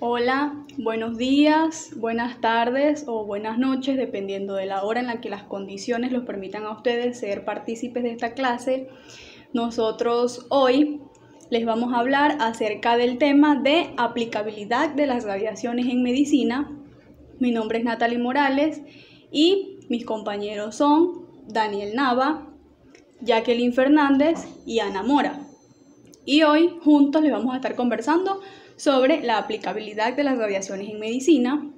Hola, buenos días, buenas tardes o buenas noches, dependiendo de la hora en la que las condiciones los permitan a ustedes ser partícipes de esta clase. Nosotros hoy les vamos a hablar acerca del tema de aplicabilidad de las radiaciones en medicina. Mi nombre es Natalie Morales y mis compañeros son Daniel Nava, Jacqueline Fernández y Ana Mora. Y hoy juntos les vamos a estar conversando sobre la aplicabilidad de las radiaciones en medicina.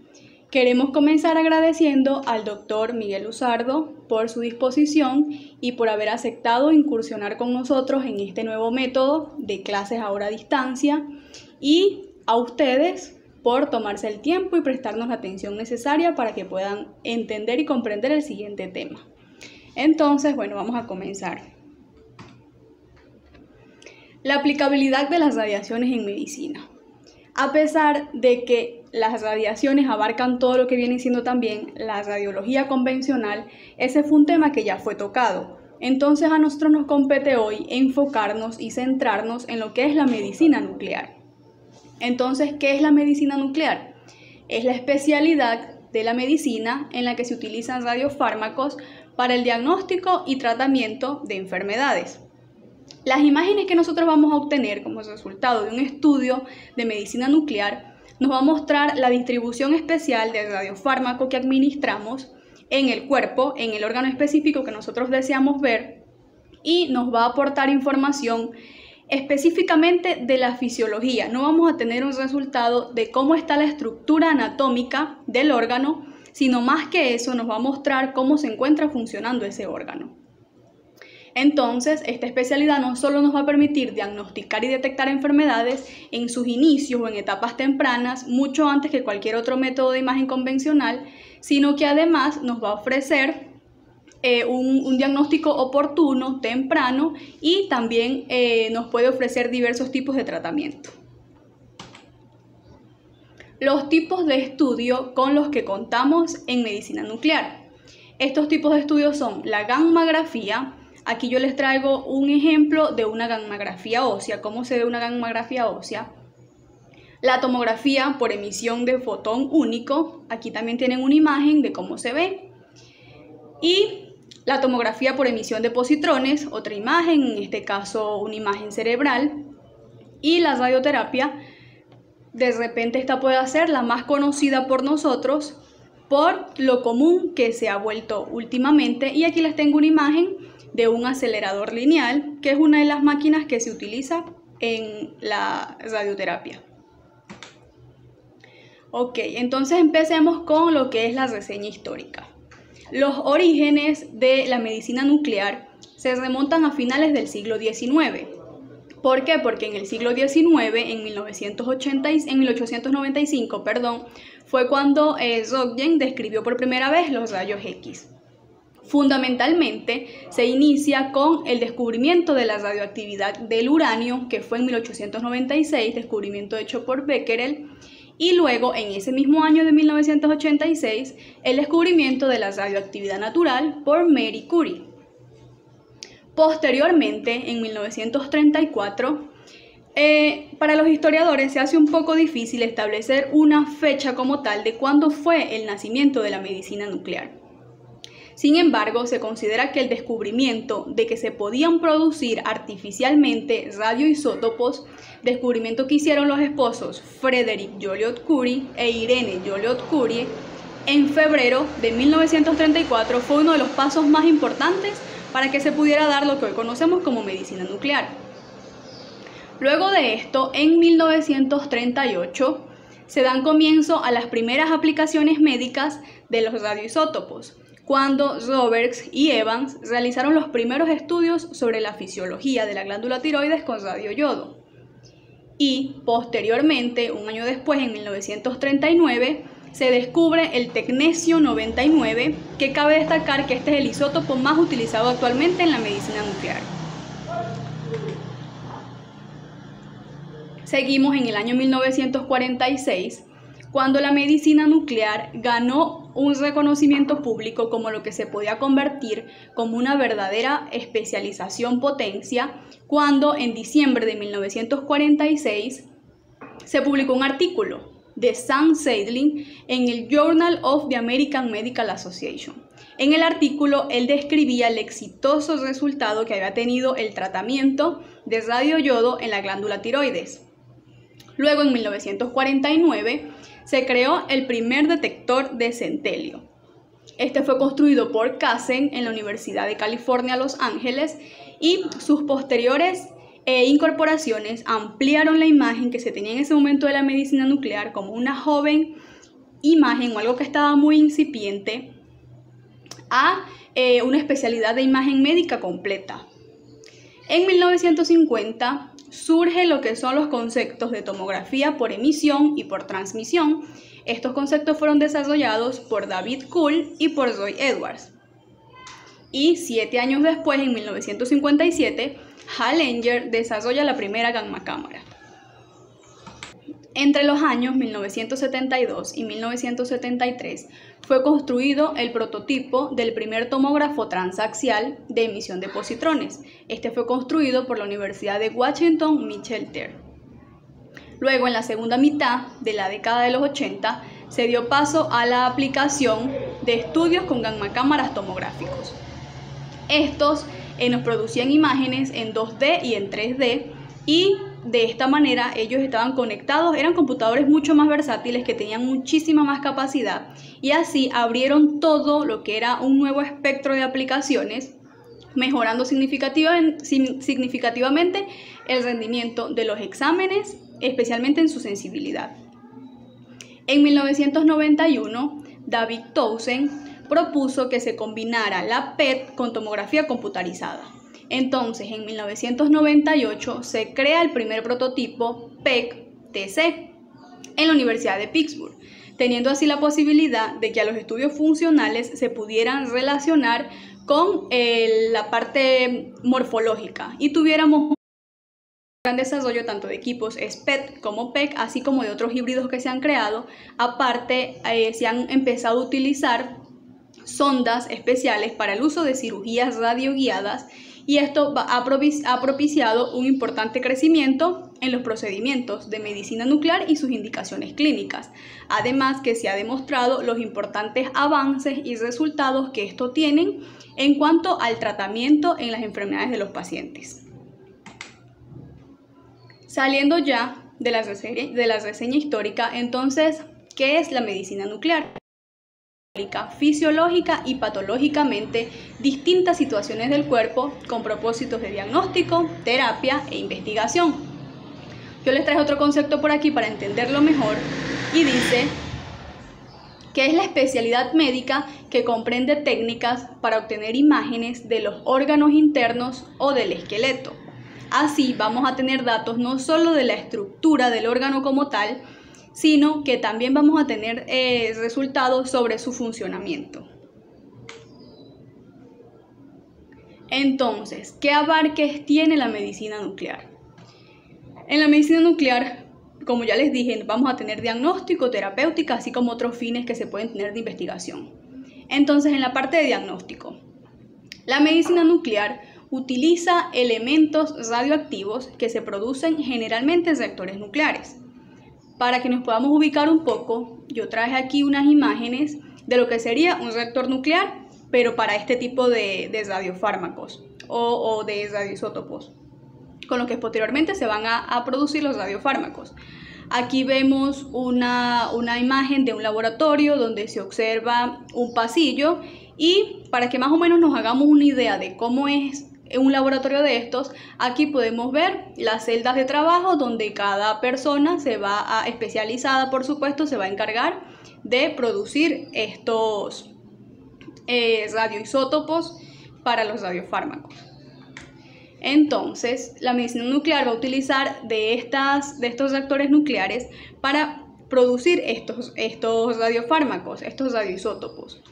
Queremos comenzar agradeciendo al doctor Miguel Luzardo por su disposición y por haber aceptado incursionar con nosotros en este nuevo método de clases ahora a distancia, y a ustedes por tomarse el tiempo y prestarnos la atención necesaria para que puedan entender y comprender el siguiente tema. Entonces, vamos a comenzar. La aplicabilidad de las radiaciones en medicina. A pesar de que las radiaciones abarcan todo lo que viene siendo también la radiología convencional, ese fue un tema que ya fue tocado. Entonces a nosotros nos compete hoy enfocarnos y centrarnos en lo que es la medicina nuclear. Entonces, ¿qué es la medicina nuclear? Es la especialidad de la medicina en la que se utilizan radiofármacos para el diagnóstico y tratamiento de enfermedades. Las imágenes que nosotros vamos a obtener como resultado de un estudio de medicina nuclear nos va a mostrar la distribución especial del radiofármaco que administramos en el cuerpo, en el órgano específico que nosotros deseamos ver, y nos va a aportar información específicamente de la fisiología. No vamos a tener un resultado de cómo está la estructura anatómica del órgano, sino más que eso nos va a mostrar cómo se encuentra funcionando ese órgano. Entonces, esta especialidad no solo nos va a permitir diagnosticar y detectar enfermedades en sus inicios o en etapas tempranas, mucho antes que cualquier otro método de imagen convencional, sino que además nos va a ofrecer un diagnóstico oportuno, temprano, y también nos puede ofrecer diversos tipos de tratamiento. Los tipos de estudio con los que contamos en medicina nuclear. Estos tipos de estudios son la gammagrafía. Aquí yo les traigo un ejemplo de una gammagrafía ósea, cómo se ve una gammagrafía ósea. La tomografía por emisión de fotón único, aquí también tienen una imagen de cómo se ve. Y la tomografía por emisión de positrones, otra imagen, en este caso una imagen cerebral. Y la radioterapia, de repente esta puede ser la más conocida por nosotros por lo común que se ha vuelto últimamente. Y aquí les tengo una imagen de un acelerador lineal, que es una de las máquinas que se utiliza en la radioterapia. Ok, entonces empecemos con lo que es la reseña histórica. Los orígenes de la medicina nuclear se remontan a finales del siglo XIX. ¿Por qué? Porque en el siglo XIX, en 1895, fue cuando Röntgen describió por primera vez los rayos X. Fundamentalmente se inicia con el descubrimiento de la radioactividad del uranio, que fue en 1896, descubrimiento hecho por Becquerel, y luego en ese mismo año de 1986 el descubrimiento de la radioactividad natural por Marie Curie. Posteriormente, en 1934, para los historiadores se hace un poco difícil establecer una fecha como tal de cuándo fue el nacimiento de la medicina nuclear. Sin embargo, se considera que el descubrimiento de que se podían producir artificialmente radioisótopos, descubrimiento que hicieron los esposos Frederick Joliot-Curie e Irene Joliot-Curie en febrero de 1934, fue uno de los pasos más importantes para que se pudiera dar lo que hoy conocemos como medicina nuclear. Luego de esto, en 1938, se dan comienzo a las primeras aplicaciones médicas de los radioisótopos, cuando Roberts y Evans realizaron los primeros estudios sobre la fisiología de la glándula tiroides con radioyodo. Y posteriormente, un año después, en 1939, se descubre el tecnesio 99, que cabe destacar que este es el isótopo más utilizado actualmente en la medicina nuclear. Seguimos en el año 1946, cuando la medicina nuclear ganó un reconocimiento público como lo que se podía convertir como una verdadera especialización potencia, cuando en diciembre de 1946 se publicó un artículo de Sam Seidling en el Journal of the American Medical Association. En el artículo, él describía el exitoso resultado que había tenido el tratamiento de radioyodo en la glándula tiroides. Luego, en 1949, se creó el primer detector de centelio. Este fue construido por Kassen en la Universidad de California, Los Ángeles, y sus posteriores incorporaciones ampliaron la imagen que se tenía en ese momento de la medicina nuclear como una joven imagen o algo que estaba muy incipiente a una especialidad de imagen médica completa. En 1950 surge lo que son los conceptos de tomografía por emisión y por transmisión. Estos conceptos fueron desarrollados por David Kuhl y por Roy Edwards. Y 7 años después, en 1957, Halenger desarrolla la primera gamma cámara. Entre los años 1972 y 1973 fue construido el prototipo del primer tomógrafo transaxial de emisión de positrones. Este fue construido por la Universidad de Washington Michel Ter. Luego, en la segunda mitad de la década de los 80, se dio paso a la aplicación de estudios con gamma cámaras tomográficos. Estos nos producían imágenes en 2D y en 3D, y de esta manera ellos estaban conectados, eran computadores mucho más versátiles que tenían muchísima más capacidad, y así abrieron todo lo que era un nuevo espectro de aplicaciones, mejorando significativamente el rendimiento de los exámenes, especialmente en su sensibilidad. En 1991, David Townsend propuso que se combinara la PET con tomografía computarizada. Entonces, en 1998 se crea el primer prototipo PEC-TC en la Universidad de Pittsburgh, teniendo así la posibilidad de que a los estudios funcionales se pudieran relacionar con la parte morfológica y tuviéramos un gran desarrollo tanto de equipos SPET como PEC, así como de otros híbridos que se han creado. Aparte, se han empezado a utilizar sondas especiales para el uso de cirugías radioguiadas, y esto ha propiciado un importante crecimiento en los procedimientos de medicina nuclear y sus indicaciones clínicas. Además, que se ha demostrado los importantes avances y resultados que esto tienen en cuanto al tratamiento en las enfermedades de los pacientes. Saliendo ya de la reseña histórica, entonces, ¿qué es la medicina nuclear? Fisiológica y patológicamente distintas situaciones del cuerpo con propósitos de diagnóstico, terapia e investigación. Yo les traje otro concepto por aquí para entenderlo mejor, y dice que es la especialidad médica que comprende técnicas para obtener imágenes de los órganos internos o del esqueleto. Así vamos a tener datos no solo de la estructura del órgano como tal, sino que también vamos a tener resultados sobre su funcionamiento. Entonces, ¿qué abarques tiene la medicina nuclear? En la medicina nuclear, como ya les dije, vamos a tener diagnóstico, terapéutica, así como otros fines que se pueden tener de investigación. Entonces, en la parte de diagnóstico, la medicina nuclear utiliza elementos radioactivos que se producen generalmente en reactores nucleares. Para que nos podamos ubicar un poco, yo traje aquí unas imágenes de lo que sería un reactor nuclear, pero para este tipo de radiofármacos o de radioisótopos, con los que posteriormente se van a producir los radiofármacos. Aquí vemos una imagen de un laboratorio donde se observa un pasillo, y para que más o menos nos hagamos una idea de cómo es un laboratorio de estos, aquí podemos ver las celdas de trabajo donde cada persona especializada, por supuesto, se va a encargar de producir estos radioisótopos para los radiofármacos. Entonces, la medicina nuclear va a utilizar de estos reactores nucleares para producir estos radiofármacos, estos radioisótopos.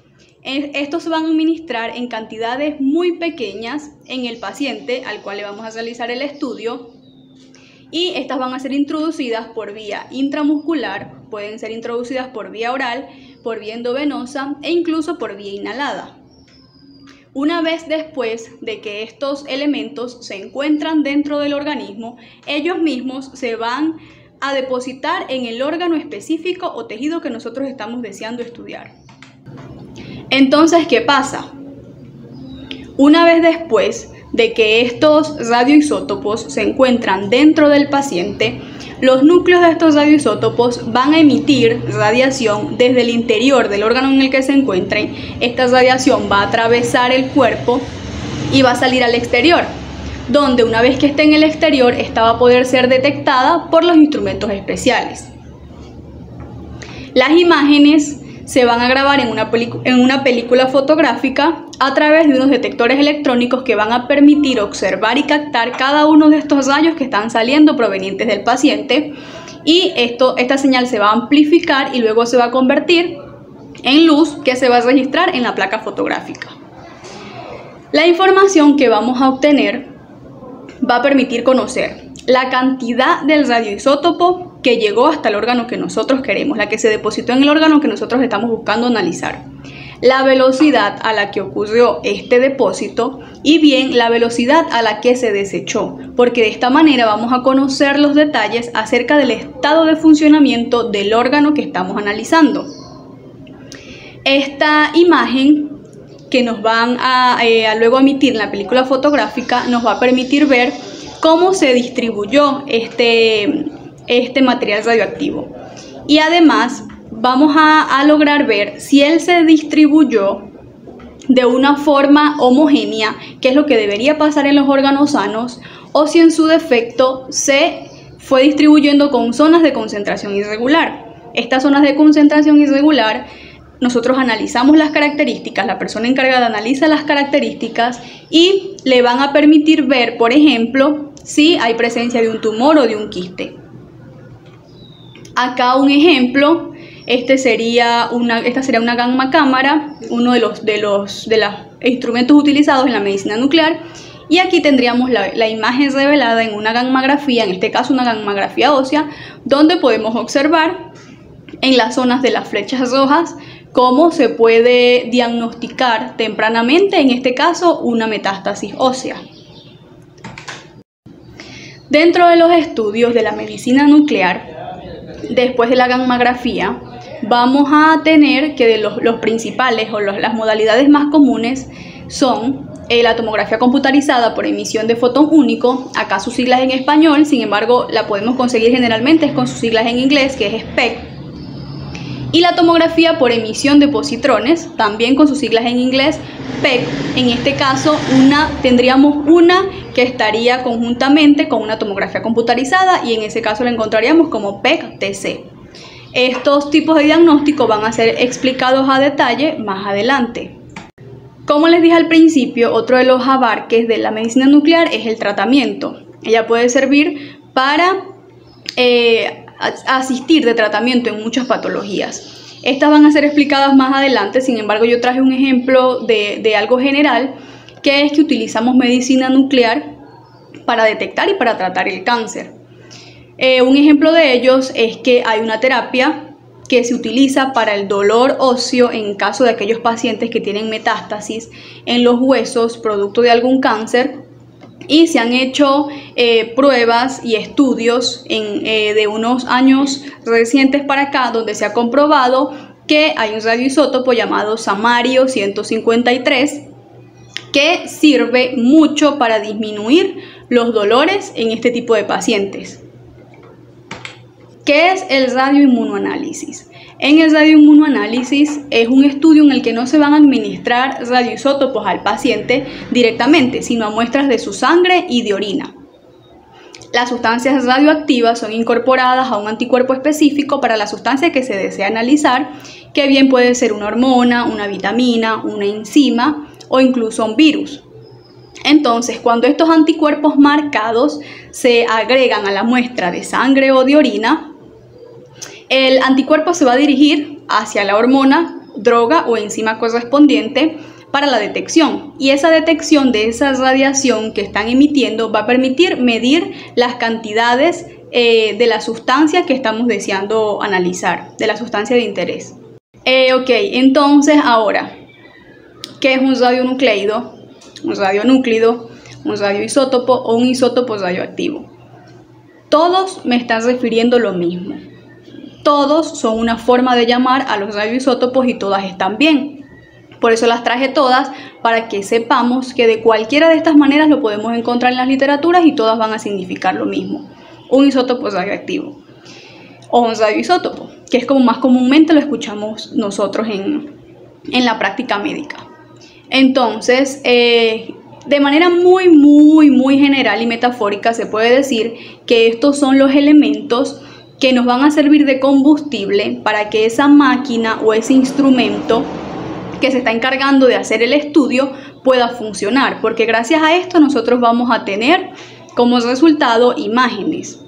Estos se van a administrar en cantidades muy pequeñas en el paciente al cual le vamos a realizar el estudio, y estas van a ser introducidas por vía intramuscular, pueden ser introducidas por vía oral, por vía endovenosa e incluso por vía inhalada. Una vez después de que estos elementos se encuentran dentro del organismo, ellos mismos se van a depositar en el órgano específico o tejido que nosotros estamos deseando estudiar. Entonces, ¿qué pasa? Una vez después de que estos radioisótopos se encuentran dentro del paciente, los núcleos de estos radioisótopos van a emitir radiación desde el interior del órgano en el que se encuentren. Esta radiación va a atravesar el cuerpo y va a salir al exterior, donde una vez que esté en el exterior, esta va a poder ser detectada por los instrumentos especiales. Las imágenes se van a grabar en una película fotográfica a través de unos detectores electrónicos que van a permitir observar y captar cada uno de estos rayos que están saliendo provenientes del paciente, y esta señal se va a amplificar y luego se va a convertir en luz que se va a registrar en la placa fotográfica. La información que vamos a obtener va a permitir conocer la cantidad del radioisótopo que llegó hasta el órgano que nosotros queremos, la que se depositó en el órgano que nosotros estamos buscando analizar, la velocidad a la que ocurrió este depósito y bien la velocidad a la que se desechó, porque de esta manera vamos a conocer los detalles acerca del estado de funcionamiento del órgano que estamos analizando. Esta imagen que nos van a luego emitir en la película fotográfica nos va a permitir ver cómo se distribuyó este material radioactivo, y además vamos a lograr ver si él se distribuyó de una forma homogénea, que es lo que debería pasar en los órganos sanos, o si en su defecto se fue distribuyendo con zonas de concentración irregular. Estas zonas de concentración irregular, nosotros analizamos las características, la persona encargada analiza las características y le van a permitir ver, por ejemplo, si hay presencia de un tumor o de un quiste. Acá un ejemplo, esta sería una gamma cámara, uno de los instrumentos utilizados en la medicina nuclear, y aquí tendríamos la imagen revelada en una gammagrafía, en este caso una gammagrafía ósea, donde podemos observar en las zonas de las flechas rojas cómo se puede diagnosticar tempranamente, en este caso, una metástasis ósea. Dentro de los estudios de la medicina nuclear, después de la gammagrafía, vamos a tener que los principales o las modalidades más comunes son la tomografía computarizada por emisión de fotón único, acá sus siglas en español, sin embargo la podemos conseguir generalmente con sus siglas en inglés, que es SPECT, y la tomografía por emisión de positrones, también con sus siglas en inglés, PET. En este caso tendríamos una que estaría conjuntamente con una tomografía computarizada, y en ese caso la encontraríamos como PET-TC. Estos tipos de diagnóstico van a ser explicados a detalle más adelante. Como les dije al principio, otro de los abarques de la medicina nuclear es el tratamiento. Ella puede servir para asistir de tratamiento en muchas patologías. Estas van a ser explicadas más adelante, sin embargo yo traje un ejemplo de algo general, que es que utilizamos medicina nuclear para detectar y para tratar el cáncer. Un ejemplo de ellos es que hay una terapia que se utiliza para el dolor óseo en caso de aquellos pacientes que tienen metástasis en los huesos producto de algún cáncer, y se han hecho pruebas y estudios de unos años recientes para acá, donde se ha comprobado que hay un radioisótopo llamado samario 153 que sirve mucho para disminuir los dolores en este tipo de pacientes. ¿Qué es el radioinmunoanálisis? En el radioinmunoanálisis es un estudio en el que no se van a administrar radioisótopos al paciente directamente, sino a muestras de su sangre y de orina. Las sustancias radioactivas son incorporadas a un anticuerpo específico para la sustancia que se desea analizar, que bien puede ser una hormona, una vitamina, una enzima o incluso un virus. Entonces, cuando estos anticuerpos marcados se agregan a la muestra de sangre o de orina, el anticuerpo se va a dirigir hacia la hormona, droga o enzima correspondiente para la detección, y esa detección de esa radiación que están emitiendo va a permitir medir las cantidades de la sustancia que estamos deseando analizar, de la sustancia de interés. Entonces ahora, ¿qué es un radionucleido, un radionúclido, un radioisótopo o un isótopo radioactivo? todos me están refiriendo lo mismo. Todos son una forma de llamar a los radioisótopos y todas están bien. Por eso las traje todas, para que sepamos que de cualquiera de estas maneras lo podemos encontrar en las literaturas y todas van a significar lo mismo. Un isótopo radioactivo o un radioisótopo, que es como más comúnmente lo escuchamos nosotros en la práctica médica. Entonces, de manera muy general y metafórica se puede decir que estos son los elementos que nos van a servir de combustible para que esa máquina o ese instrumento que se está encargando de hacer el estudio pueda funcionar, porque gracias a esto nosotros vamos a tener como resultado imágenes.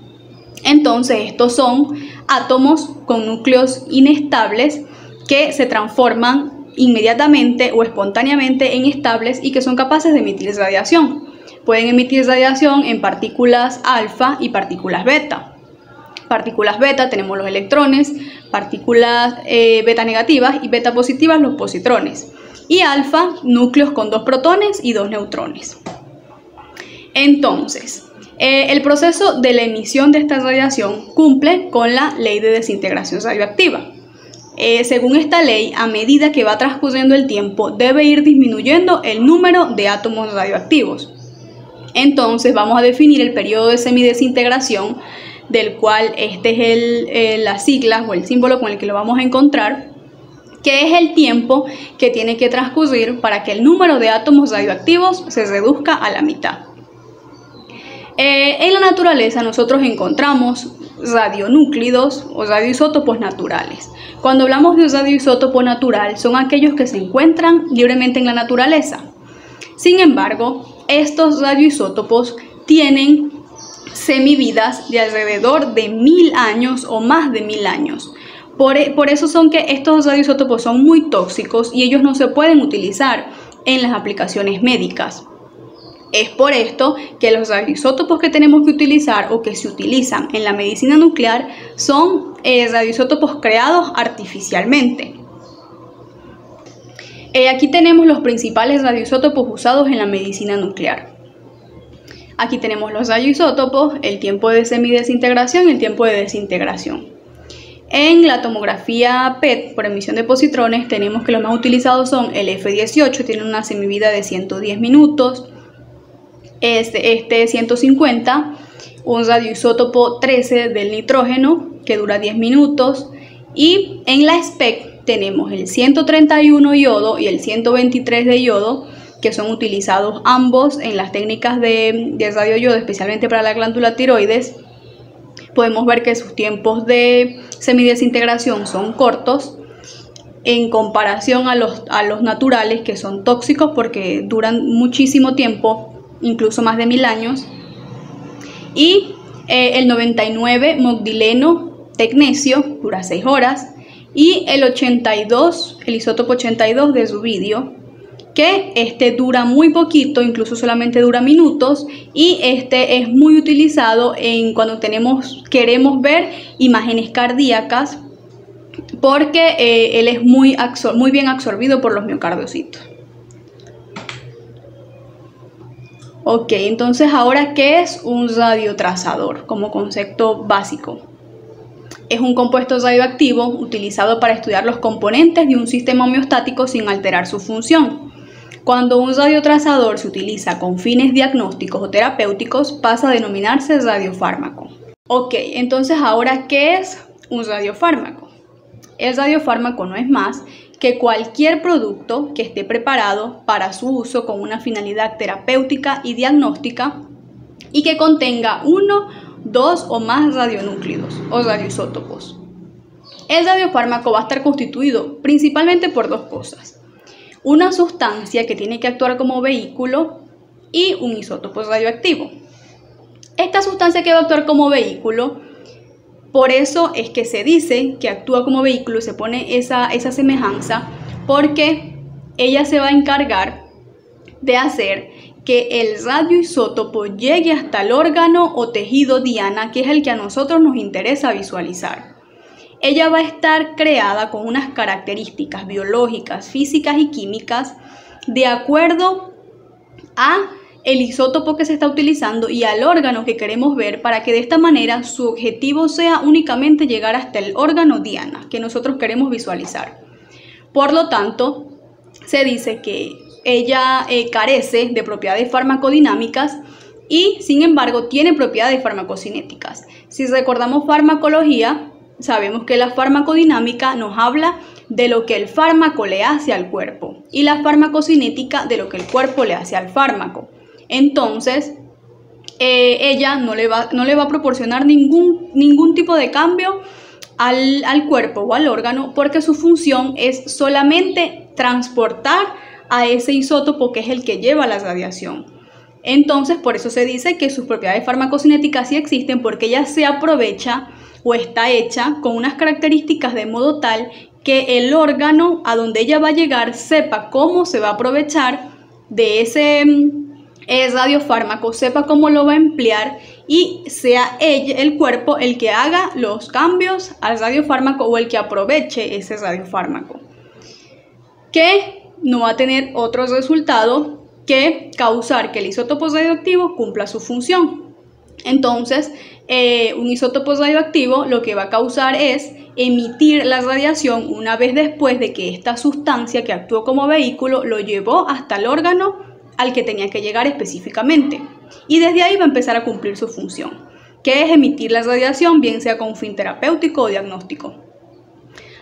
Entonces estos son átomos con núcleos inestables que se transforman inmediatamente o espontáneamente en estables y que son capaces de emitir radiación. Pueden emitir radiación en partículas alfa y partículas beta. Partículas beta tenemos los electrones, partículas beta negativas y beta positivas los positrones. Y alfa, núcleos con 2 protones y 2 neutrones. Entonces, el proceso de la emisión de esta radiación cumple con la ley de desintegración radioactiva. Según esta ley, a medida que va transcurriendo el tiempo, debe ir disminuyendo el número de átomos radioactivos. Entonces, vamos a definir el periodo de semidesintegración, del cual este es las siglas o el símbolo con el que lo vamos a encontrar, que es el tiempo que tiene que transcurrir para que el número de átomos radioactivos se reduzca a la mitad. En la naturaleza nosotros encontramos radionúclidos o radioisótopos naturales. Cuando hablamos de un radioisótopo natural, son aquellos que se encuentran libremente en la naturaleza. Sin embargo, estos radioisótopos tienen semividas de alrededor de 1000 años o más de 1000 años. Por eso son que estos radioisótopos son muy tóxicos y ellos no se pueden utilizar en las aplicaciones médicas. Es por esto que los radioisótopos que tenemos que utilizar o que se utilizan en la medicina nuclear son radioisótopos creados artificialmente. Aquí tenemos los principales radioisótopos usados en la medicina nuclear. Aquí tenemos los radioisótopos, el tiempo de semidesintegración y el tiempo de desintegración. En la tomografía PET por emisión de positrones tenemos que los más utilizados son el F18, tiene una semivida de 110 minutos, este 150, un radioisótopo 13 del nitrógeno que dura 10 minutos, y en la SPEC tenemos el 131 yodo y el 123 de yodo, que son utilizados ambos en las técnicas de radioyodo, especialmente para la glándula tiroides. Podemos ver que sus tiempos de semidesintegración son cortos en comparación a los naturales, que son tóxicos porque duran muchísimo tiempo, incluso más de 1000 años. Y el 99 mogdileno tecnesio dura 6 horas. Y el 82, el isótopo 82 de rubidio, que dura muy poquito, incluso solamente dura minutos, y es muy utilizado cuando queremos ver imágenes cardíacas, porque él es muy bien absorbido por los miocardiocitos. Ok, entonces ahora, ¿qué es un radiotrazador como concepto básico? Es un compuesto radioactivo utilizado para estudiar los componentes de un sistema homeostático sin alterar su función. Cuando un radiotrazador se utiliza con fines diagnósticos o terapéuticos, pasa a denominarse radiofármaco. Ok, entonces ahora, ¿qué es un radiofármaco? El radiofármaco no es más que cualquier producto que esté preparado para su uso con una finalidad terapéutica y diagnóstica y que contenga 1, 2 o más radionúclidos o radioisótopos. El radiofármaco va a estar constituido principalmente por 2 cosas: una sustancia que tiene que actuar como vehículo y un isótopo radioactivo. Esta sustancia que va a actuar como vehículo, por eso es que se dice que actúa como vehículo, se pone esa semejanza, porque ella se va a encargar de hacer que el radioisótopo llegue hasta el órgano o tejido diana, que es el que a nosotros nos interesa visualizar. Ella va a estar creada con unas características biológicas, físicas y químicas de acuerdo a el isótopo que se está utilizando y al órgano que queremos ver, para que de esta manera su objetivo sea únicamente llegar hasta el órgano diana que nosotros queremos visualizar. Por lo tanto, se dice que ella carece de propiedades farmacodinámicas y, sin embargo, tiene propiedades farmacocinéticas. Si recordamos farmacología, sabemos que la farmacodinámica nos habla de lo que el fármaco le hace al cuerpo y la farmacocinética de lo que el cuerpo le hace al fármaco. Entonces, ella no le va a proporcionar ningún tipo de cambio al cuerpo o al órgano, porque su función es solamente transportar a ese isótopo que es el que lleva la radiación. Entonces, por eso se dice que sus propiedades farmacocinéticas sí existen, porque ella se aprovecha o está hecha con unas características de modo tal que el órgano a donde ella va a llegar sepa cómo se va a aprovechar de ese radiofármaco, sepa cómo lo va a emplear y sea el cuerpo el que haga los cambios al radiofármaco o el que aproveche ese radiofármaco, que no va a tener otro resultado que causar que el isótopo radioactivo cumpla su función. Entonces, un isótopo radioactivo lo que va a causar es emitir la radiación una vez después de que esta sustancia que actuó como vehículo lo llevó hasta el órgano al que tenía que llegar específicamente. Y desde ahí va a empezar a cumplir su función, que es emitir la radiación, bien sea con un fin terapéutico o diagnóstico.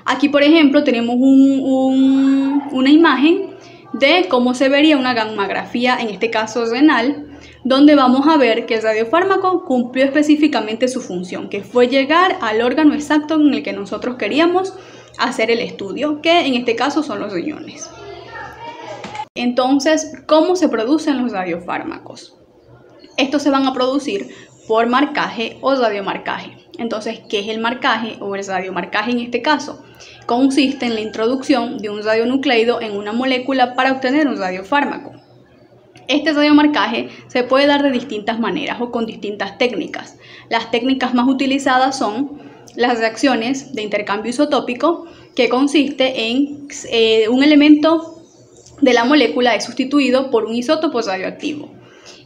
Aquí, por ejemplo, tenemos una imagen de cómo se vería una gammagrafía, en este caso renal, donde vamos a ver que el radiofármaco cumplió específicamente su función, que fue llegar al órgano exacto en el que nosotros queríamos hacer el estudio, que en este caso son los riñones. Entonces, ¿cómo se producen los radiofármacos? Estos se van a producir por marcaje o radiomarcaje. Entonces, ¿qué es el marcaje o el radiomarcaje en este caso? Consiste en la introducción de un radionucleido en una molécula para obtener un radiofármaco. Este radiomarcaje se puede dar de distintas maneras o con distintas técnicas. Las técnicas más utilizadas son las reacciones de intercambio isotópico, que consiste en un elemento de la molécula es sustituido por un isótopo radioactivo.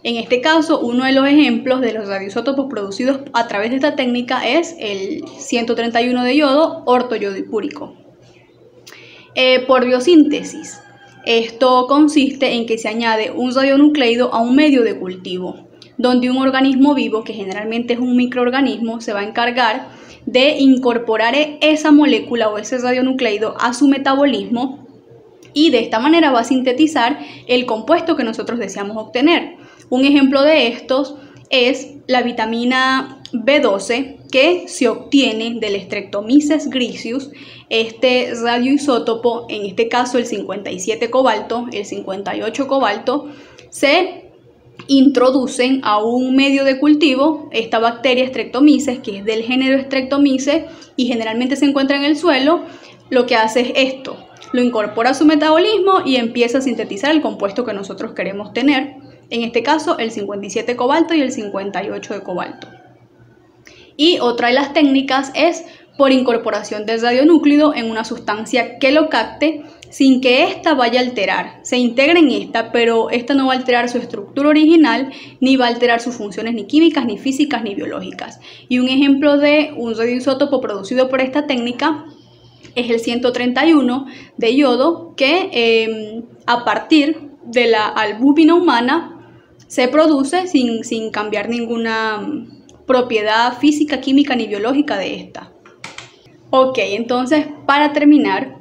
En este caso, uno de los ejemplos de los radioisótopos producidos a través de esta técnica es el 131 de yodo ortoyodipúrico. Por biosíntesis, esto consiste en que se añade un radionucleido a un medio de cultivo, donde un organismo vivo, que generalmente es un microorganismo, se va a encargar de incorporar esa molécula o ese radionucleido a su metabolismo y de esta manera va a sintetizar el compuesto que nosotros deseamos obtener. Un ejemplo de estos es la vitamina B12, que se obtiene del Streptomyces griseus. Este radioisótopo, en este caso el 57 cobalto, el 58 cobalto, se introducen a un medio de cultivo esta bacteria Streptomyces, que es del género Streptomyces y generalmente se encuentra en el suelo. Lo que hace es esto, lo incorpora a su metabolismo y empieza a sintetizar el compuesto que nosotros queremos tener, en este caso el 57 cobalto y el 58 de cobalto. Y otra de las técnicas es por incorporación del radionúclido en una sustancia que lo capte sin que ésta vaya a alterar. Se integra en esta, pero esta no va a alterar su estructura original, ni va a alterar sus funciones ni químicas, ni físicas, ni biológicas. Y un ejemplo de un radioisótopo producido por esta técnica es el 131 de yodo, que a partir de la albúmina humana se produce sin cambiar ninguna propiedad física, química ni biológica de esta. Ok, entonces para terminar,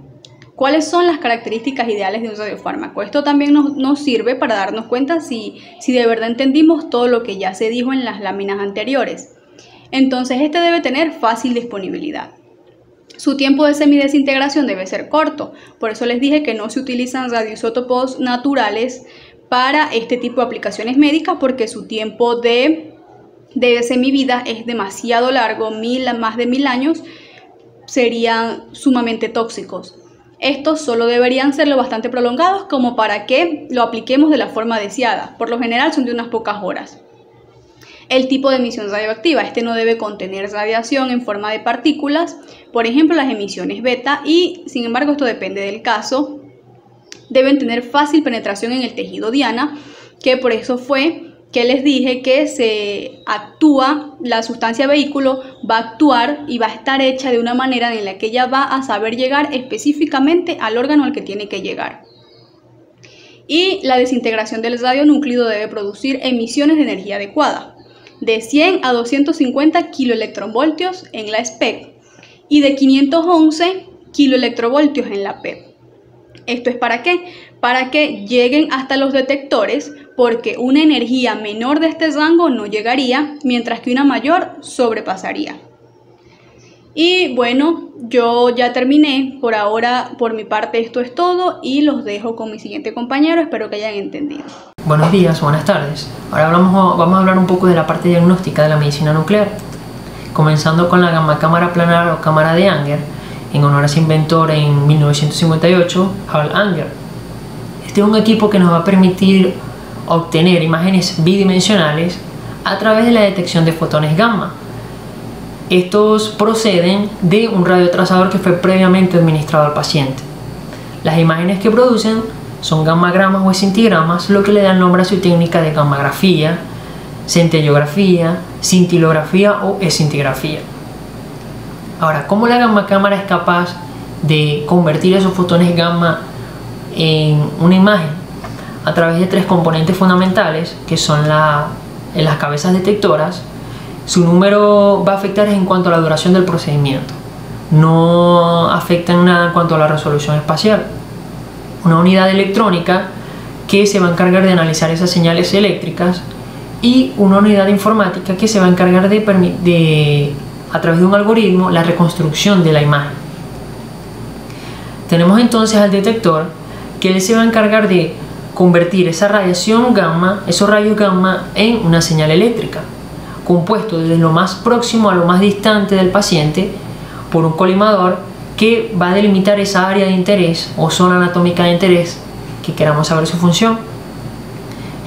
¿cuáles son las características ideales de un radiofármaco? Esto también nos sirve para darnos cuenta si de verdad entendimos todo lo que ya se dijo en las láminas anteriores. Entonces este debe tener fácil disponibilidad. Su tiempo de semidesintegración debe ser corto, por eso les dije que no se utilizan radioisótopos naturales para este tipo de aplicaciones médicas, porque su tiempo de semivida es demasiado largo, más de 1000 años, serían sumamente tóxicos. Estos solo deberían ser lo bastante prolongados como para que lo apliquemos de la forma deseada. Por lo general son de unas pocas horas. El tipo de emisión radioactiva, este no debe contener radiación en forma de partículas, por ejemplo las emisiones beta, y sin embargo esto debe del caso. Deben tener fácil penetración en el tejido diana, que por eso fue que les dije que la sustancia vehículo va a actuar y va a estar hecha de una manera en la que ella va a saber llegar específicamente al órgano al que tiene que llegar. Y la desintegración del radionúclido debe producir emisiones de energía adecuada, de 100 a 250 kiloelectronvoltios en la SPEC y de 511 kiloelectronvoltios en la PEP. ¿Esto es para qué? Para que lleguen hasta los detectores, porque una energía menor de este rango no llegaría, mientras que una mayor sobrepasaría. Y bueno, yo ya terminé. Por ahora, por mi parte, esto es todo y los dejo con mi siguiente compañero. Espero que hayan entendido. Buenos días, buenas tardes. Ahora vamos a hablar un poco de la parte diagnóstica de la medicina nuclear, comenzando con la gamma cámara planar o cámara de Anger, en honor a su inventor en 1958, Hal Anger. Este es un equipo que nos va a permitir obtener imágenes bidimensionales a través de la detección de fotones gamma. Estos proceden de un radiotrazador que fue previamente administrado al paciente. Las imágenes que producen son gammagramas o escintigramas, lo que le da el nombre a su técnica de gammagrafía, centellografía, cintilografía o escintigrafía. Ahora, ¿cómo la gamma cámara es capaz de convertir esos fotones gamma en una imagen? A través de tres componentes fundamentales, que son las cabezas detectoras. Su número va a afectar en cuanto a la duración del procedimiento, no afecta en nada en cuanto a la resolución espacial. Una unidad electrónica que se va a encargar de analizar esas señales eléctricas y una unidad informática que se va a encargar de a través de un algoritmo, la reconstrucción de la imagen. Tenemos entonces al detector, que él se va a encargar de convertir esa radiación gamma, esos rayos gamma, en una señal eléctrica, compuesto desde lo más próximo a lo más distante del paciente por un colimador que va a delimitar esa área de interés o zona anatómica de interés que queramos saber su función.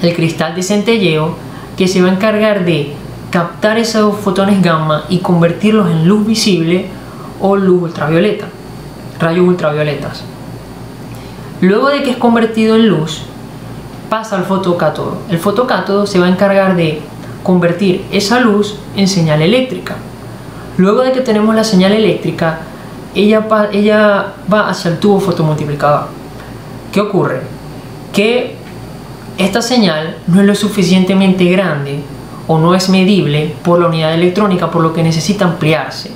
El cristal de centelleo, que se va a encargar de captar esos fotones gamma y convertirlos en luz visible o luz ultravioleta, rayos ultravioletas. Luego de que es convertido en luz, pasa al fotocátodo. El fotocátodo se va a encargar de convertir esa luz en señal eléctrica. Luego de que tenemos la señal eléctrica, ella va hacia el tubo fotomultiplicador. ¿Qué ocurre? Que esta señal no es lo suficientemente grande o no es medible por la unidad electrónica, por lo que necesita ampliarse.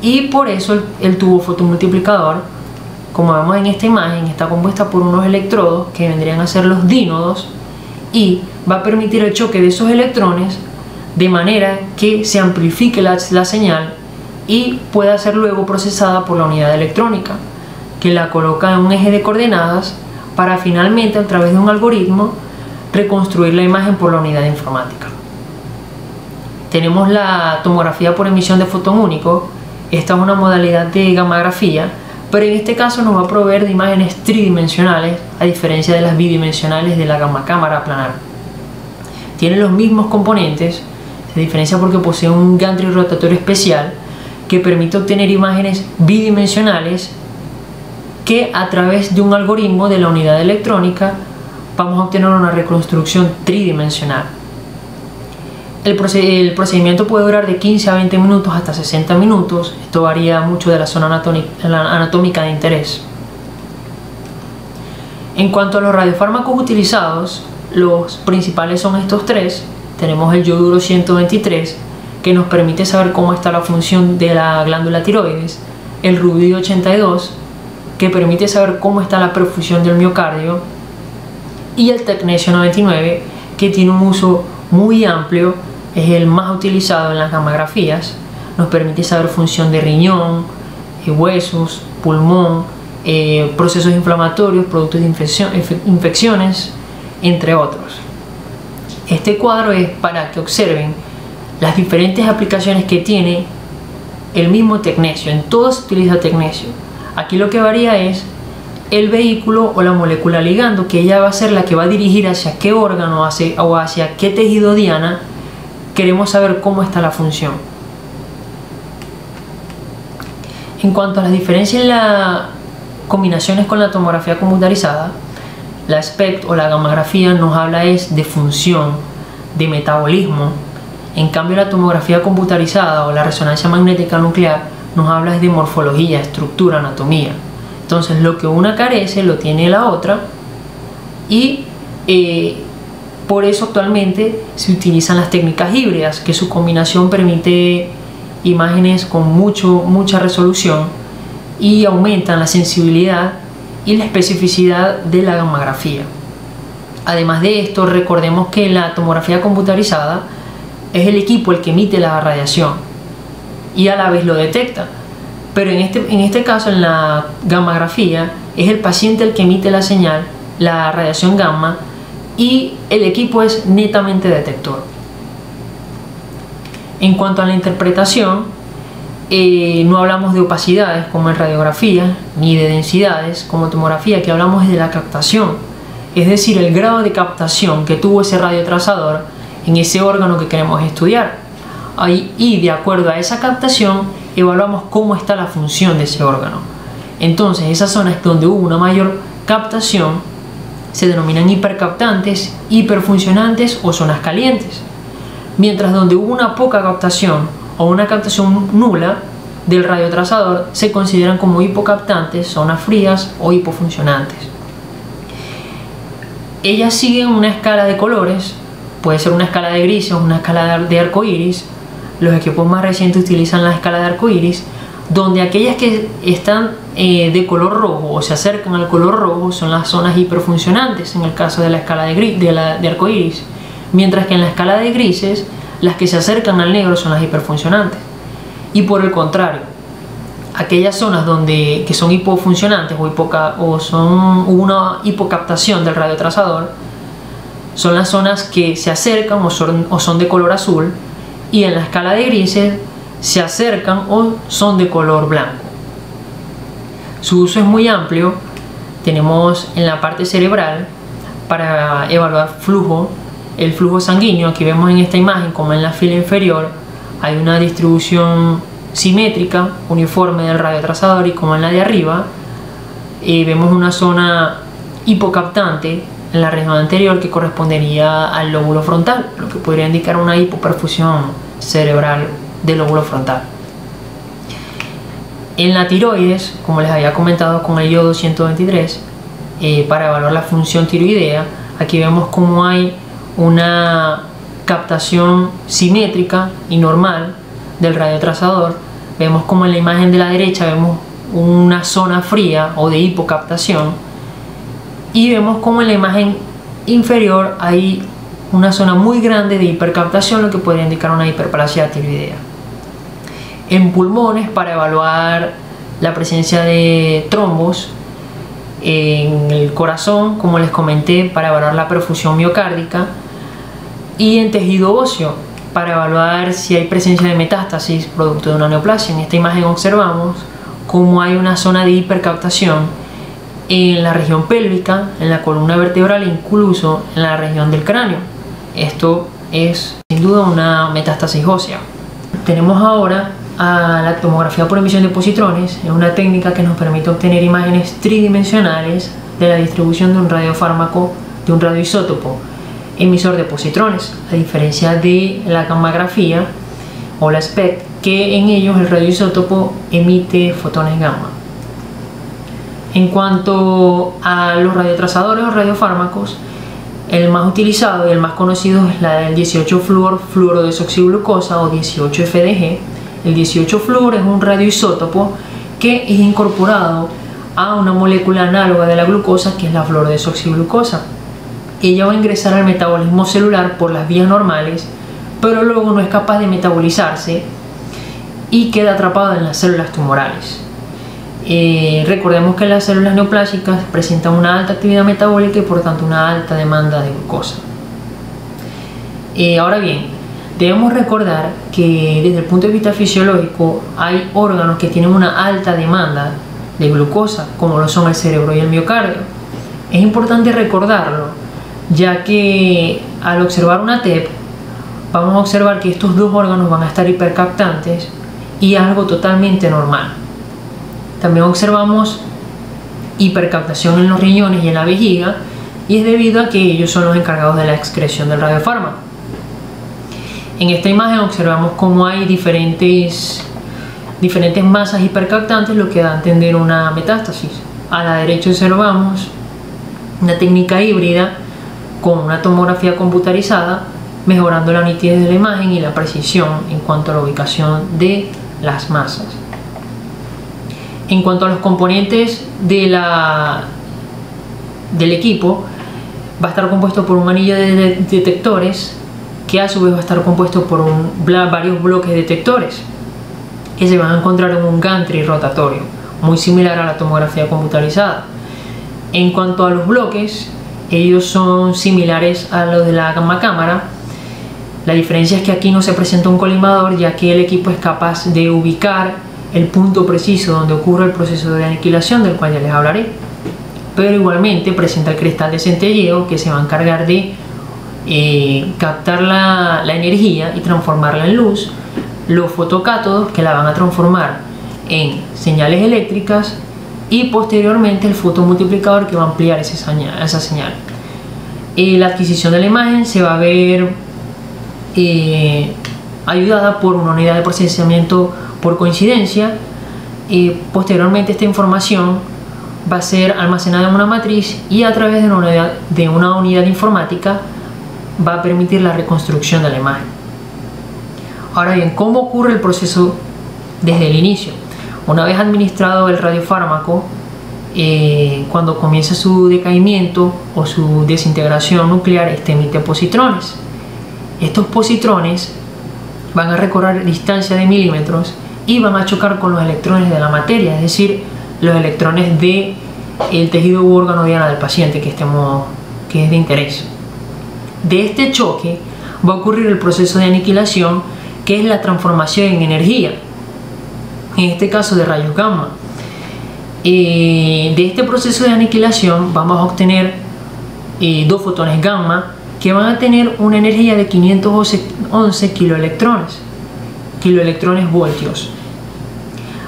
Y por eso el tubo fotomultiplicador, como vemos en esta imagen, está compuesta por unos electrodos que vendrían a ser los dínodos y va a permitir el choque de esos electrones de manera que se amplifique la señal y pueda ser luego procesada por la unidad electrónica, que la coloca en un eje de coordenadas para finalmente, a través de un algoritmo, reconstruir la imagen por la unidad informática. Tenemos la tomografía por emisión de fotón único. Esta es una modalidad de gammagrafía, pero en este caso nos va a proveer de imágenes tridimensionales, a diferencia de las bidimensionales de la gamma cámara planar. Tiene los mismos componentes, se diferencia porque posee un gantry rotatorio especial que permite obtener imágenes bidimensionales que a través de un algoritmo de la unidad electrónica vamos a obtener una reconstrucción tridimensional. El procedimiento puede durar de 15 a 20 minutos hasta 60 minutos. Esto varía mucho de la zona anatómica de interés. En cuanto a los radiofármacos utilizados, los principales son estos tres. Tenemos el yoduro 123, que nos permite saber cómo está la función de la glándula tiroides. El rubidio 82, que permite saber cómo está la perfusión del miocardio. Y el tecnesio 99, que tiene un uso muy amplio, es el más utilizado en las gammagrafías. Nos permite saber función de riñón, huesos, pulmón, procesos inflamatorios, productos de infecciones, entre otros. Este cuadro es para que observen las diferentes aplicaciones que tiene el mismo tecnesio. En todos se utiliza tecnesio. Aquí lo que varía es el vehículo o la molécula ligando, que ella va a ser la que va a dirigir hacia qué órgano o hacia qué tejido diana queremos saber cómo está la función. En cuanto a las diferencias en las combinaciones con la tomografía computarizada, La SPECT o la gammagrafía nos habla es de función, de metabolismo. En cambio, la tomografía computarizada o la resonancia magnética nuclear nos habla es de morfología, estructura, anatomía. Entonces, lo que una carece lo tiene la otra, y por eso actualmente se utilizan las técnicas híbridas, que su combinación permite imágenes con mucha resolución y aumentan la sensibilidad y la especificidad de la gammagrafía. Además de esto, recordemos que la tomografía computarizada es el equipo el que emite la radiación y a la vez lo detecta, pero en este caso, en la gammagrafía, es el paciente el que emite la señal, la radiación gamma, y el equipo es netamente detector. En cuanto a la interpretación, no hablamos de opacidades como en radiografía, ni de densidades como tomografía, que hablamos de la captación, es decir, el grado de captación que tuvo ese radiotrazador en ese órgano que queremos estudiar. Y de acuerdo a esa captación, evaluamos cómo está la función de ese órgano. Entonces, esas zonas donde hubo una mayor captación se denominan hipercaptantes, hiperfuncionantes o zonas calientes, mientras donde hubo una poca captación o una captación nula del radiotrazador se consideran como hipocaptantes, zonas frías o hipofuncionantes. Ellas siguen una escala de colores, puede ser una escala de grises o una escala de arco iris. Los equipos más recientes utilizan la escala de arco iris, donde aquellas que están de color rojo o se acercan al color rojo son las zonas hiperfuncionantes en el caso de la escala de arco iris, mientras que en la escala de grises las que se acercan al negro son las hiperfuncionantes. Y por el contrario, aquellas zonas que son hipofuncionantes o hubo una hipocaptación del radiotrazador son las zonas que se acercan o son de color azul, y en la escala de grises se acercan o son de color blanco. Su uso es muy amplio. Tenemos en la parte cerebral para evaluar el flujo sanguíneo. Aquí vemos en esta imagen como en la fila inferior hay una distribución simétrica, uniforme del radiotrazador, y como en la de arriba vemos una zona hipocaptante en la región anterior que correspondería al lóbulo frontal, lo que podría indicar una hipoperfusión cerebral del lóbulo frontal. En la tiroides, como les había comentado con el yodo 123, para evaluar la función tiroidea, aquí vemos cómo hay una captación simétrica y normal del radiotrazador. Vemos como en la imagen de la derecha vemos una zona fría o de hipocaptación, y vemos como en la imagen inferior hay una zona muy grande de hipercaptación, lo que podría indicar una hiperplasia tiroidea. En pulmones, para evaluar la presencia de trombos. En el corazón, como les comenté, para evaluar la perfusión miocárdica. Y en tejido óseo, para evaluar si hay presencia de metástasis producto de una neoplasia. En esta imagen observamos cómo hay una zona de hipercaptación en la región pélvica, en la columna vertebral e incluso en la región del cráneo. Esto es sin duda una metástasis ósea. Tenemos ahora a la tomografía por emisión de positrones. Es una técnica que nos permite obtener imágenes tridimensionales de la distribución de un radiofármaco, de un radioisótopo emisor de positrones, a diferencia de la gammagrafía o la SPECT, que en ellos el radioisótopo emite fotones gamma. En cuanto a los radiotrazadores o radiofármacos, el más utilizado y el más conocido es la del 18-fluor fluorodesoxiglucosa o 18-FDG. El 18-fluor es un radioisótopo que es incorporado a una molécula análoga de la glucosa, que es la fluorodesoxiglucosa. Ella va a ingresar al metabolismo celular por las vías normales, pero luego no es capaz de metabolizarse y queda atrapada en las células tumorales. Recordemos que las células neoplásicas presentan una alta actividad metabólica y por tanto una alta demanda de glucosa. Ahora bien, debemos recordar que desde el punto de vista fisiológico hay órganos que tienen una alta demanda de glucosa, como lo son el cerebro y el miocardio. Es importante recordarlo, ya que al observar una TEP vamos a observar que estos dos órganos van a estar hipercaptantes y es algo totalmente normal. También observamos hipercaptación en los riñones y en la vejiga, y es debido a que ellos son los encargados de la excreción del radiofármaco. En esta imagen observamos cómo hay diferentes masas hipercaptantes, lo que da a entender una metástasis. A la derecha observamos una técnica híbrida con una tomografía computarizada, mejorando la nitidez de la imagen y la precisión en cuanto a la ubicación de las masas. En cuanto a los componentes del equipo, va a estar compuesto por un anillo de detectores, que a su vez va a estar compuesto por varios bloques de detectores que se van a encontrar en un gantry rotatorio, muy similar a la tomografía computarizada. En cuanto a los bloques, ellos son similares a los de la gamma cámara. La diferencia es que aquí no se presenta un colimador, ya que el equipo es capaz de ubicar el punto preciso donde ocurre el proceso de aniquilación, del cual ya les hablaré. Pero igualmente presenta el cristal de centelleo, que se va a encargar de captar la energía y transformarla en luz, los fotocátodos, que la van a transformar en señales eléctricas, y posteriormente el fotomultiplicador, que va a ampliar esa señal. La adquisición de la imagen se va a ver ayudada por una unidad de procesamiento por coincidencia. Posteriormente esta información va a ser almacenada en una matriz y a través de una unidad informática va a permitir la reconstrucción de la imagen. Ahora bien, ¿cómo ocurre el proceso desde el inicio? Una vez administrado el radiofármaco, cuando comienza su decaimiento o su desintegración nuclear, este emite positrones. Estos positrones van a recorrer distancia de milímetros y van a chocar con los electrones de la materia, es decir, los electrones del tejido u órgano diana del paciente que es de interés. De este choque va a ocurrir el proceso de aniquilación, que es la transformación en energía, en este caso de rayos gamma. De este proceso de aniquilación vamos a obtener dos fotones gamma que van a tener una energía de 511 kiloelectrones voltios.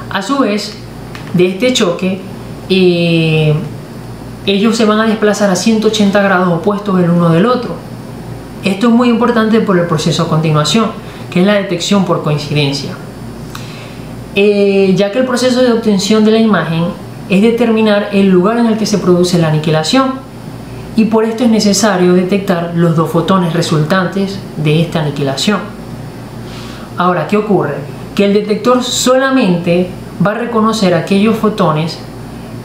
A su vez, de este choque, ellos se van a desplazar a 180 grados opuestos el uno del otro. Esto es muy importante por el proceso a continuación, que es la detección por coincidencia. Ya que el proceso de obtención de la imagen es determinar el lugar en el que se produce la aniquilación, y por esto es necesario detectar los dos fotones resultantes de esta aniquilación. Ahora, ¿qué ocurre? Que el detector solamente va a reconocer aquellos fotones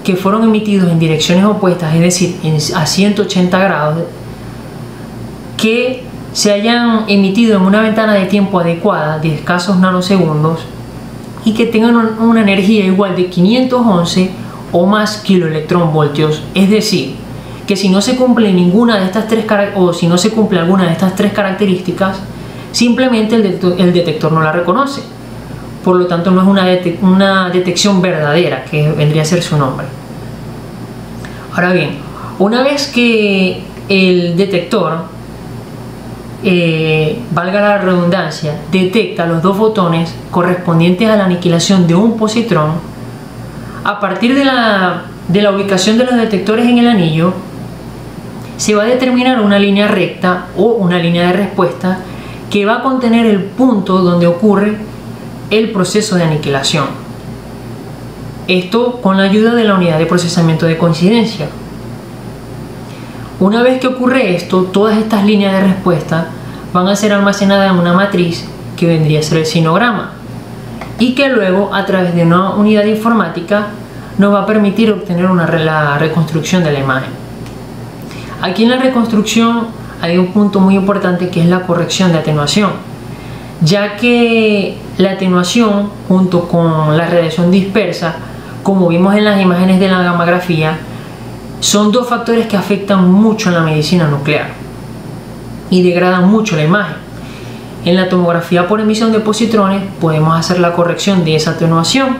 que fueron emitidos en direcciones opuestas, es decir, a 180 grados, que se hayan emitido en una ventana de tiempo adecuada de escasos nanosegundos y que tengan una energía igual de 511 o más kiloelectronvoltios. Es decir, que si no se cumple alguna de estas tres características, simplemente el detector no la reconoce. Por lo tanto, no es una detección verdadera, que vendría a ser su nombre. Ahora bien, una vez que el detector, valga la redundancia, detecta los dos fotones correspondientes a la aniquilación de un positrón, a partir de la ubicación de los detectores en el anillo, se va a determinar una línea recta o una línea de respuesta que va a contener el punto donde ocurre el proceso de aniquilación. Esto con la ayuda de la unidad de procesamiento de coincidencia. Una vez que ocurre esto, todas estas líneas de respuesta van a ser almacenadas en una matriz que vendría a ser el sinograma, y que luego, a través de una unidad informática, nos va a permitir obtener la reconstrucción de la imagen. Aquí en la reconstrucción hay un punto muy importante, que es la corrección de atenuación, ya que la atenuación junto con la radiación dispersa, como vimos en las imágenes de la gammagrafía, son dos factores que afectan mucho en la medicina nuclear y degradan mucho la imagen. En la tomografía por emisión de positrones podemos hacer la corrección de esa atenuación,